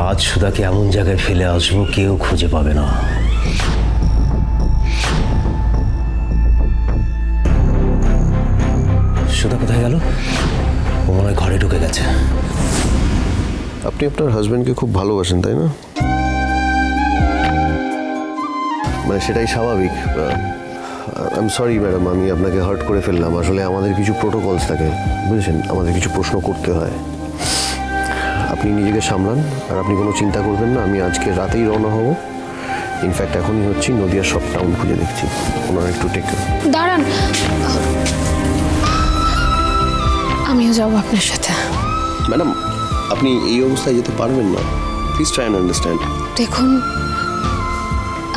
আজ সুধাকে এমন জায়গায় ফেলে আসবো কেউ খুঁজে পাবে না। সুধা কোথায় গেল? ও মনে হয় ঘরে ঢুকে গেছে। আপনি আপনার হাজবেন্ডকে খুব ভালোবাসেন, তাই না? মানে সেটাই স্বাভাবিক। আই এম সরি ম্যাডাম, আমি আপনাকে হার্ট করে ফেললাম। আসলে আমাদের কিছু প্রোটোকলস থাকে, বুঝেছেন, আমাদের কিছু প্রশ্ন করতে হয়। আপনি নিজেকে সামলান, আর আপনি কোনো চিন্তা করবেন না। আমি আজকে রাতেই রওনা হব। ইনফ্যাক্ট এখনই হচ্ছি, নদিয়ার সব টাউন খুঁজে দেখছি। ওনারা একটু টেক দাঁড়ান, আমিও যাবো আপনার সাথে। ম্যাডাম, আপনি এই অবস্থায় যেতে পারবেন না। Please try and understand. দেখুন,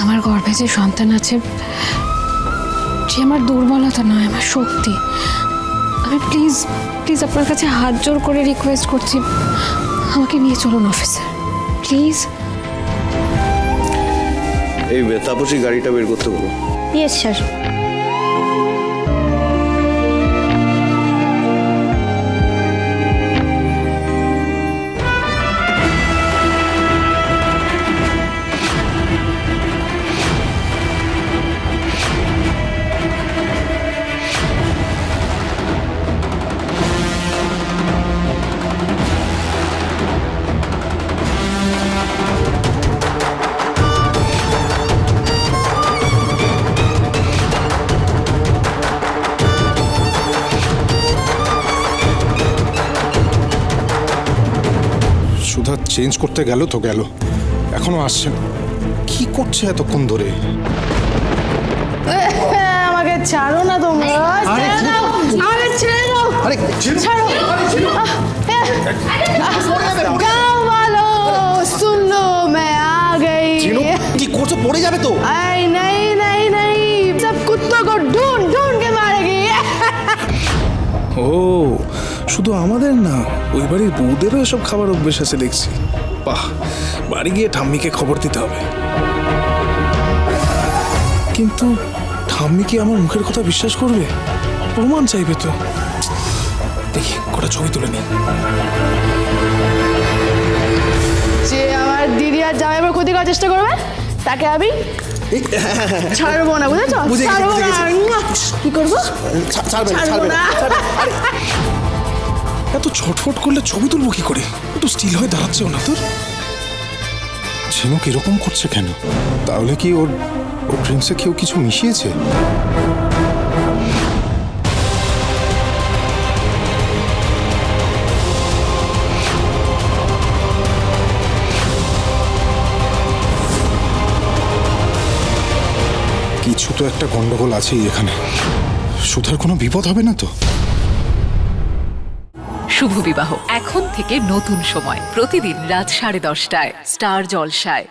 আমার গর্ভে যে সন্তান আছে সে আমার দুর্বলতা নয়, আমার শক্তি। আমি প্লিজ প্লিজ আপনার কাছে হাত জোর করে রিকোয়েস্ট করছি, আমাকে নিয়ে চলুন অফিসে প্লিজ। এই তাপসী গাড়িটা বের করতে বলো। Yes sir. সুধা চেঞ্জ করতে গেল তো গেল, এখনো আসছে না। কি করছে এতক্ষণ ধরে? আমাকে ছাড়ো না তোমরা, আমাকে ছেড়ে দাও। ছাড়ো। গাঁও वालो सुन लो मैं आ गई। কি করছো? পড়ে যাবে তো। आई नहीं नहीं नहीं, सब कुत्तों को ढूंढ ढूंढ के मारेगी। ও, শুধু আমাদের না, ওই বাড়ির বউদেরও এসব খাবার অভ্যেস আছে দেখছি। বাহ, বাড়ি গিয়ে ঠাম্মিকে খবর দিতে হবে। কিন্তু ঠাম্মি কি আমার মুখের কথা বিশ্বাস করবে? প্রমাণ চাইবে তো। দেখি কটা ছবি তুলে নিই। যে আমার দিদি আর জামাইয়ের ক্ষতি করার চেষ্টা করবে তাকে আমি ছাড়বো না, বুঝেছো? ছাড়বো না। কি করবো? ছাড়বো না। এত ছটফট করলে ছবি তুলবো কি করে? একটু স্টিল হয়ে দাঁড়াচ্ছেও না তোর। ঝিনুক এরকম করছে কেন? তাহলে কি ওর ড্রিঙ্কসে কেউ কিছু মিশিয়েছে? কিছু তো একটা গন্ডগোল আছেই এখানে। সুধার কোনো বিপদ হবে না তো? শুভ বিবাহ এখন থেকে নতুন সময়, প্রতিদিন রাত 10:30টায় স্টার জলসায়।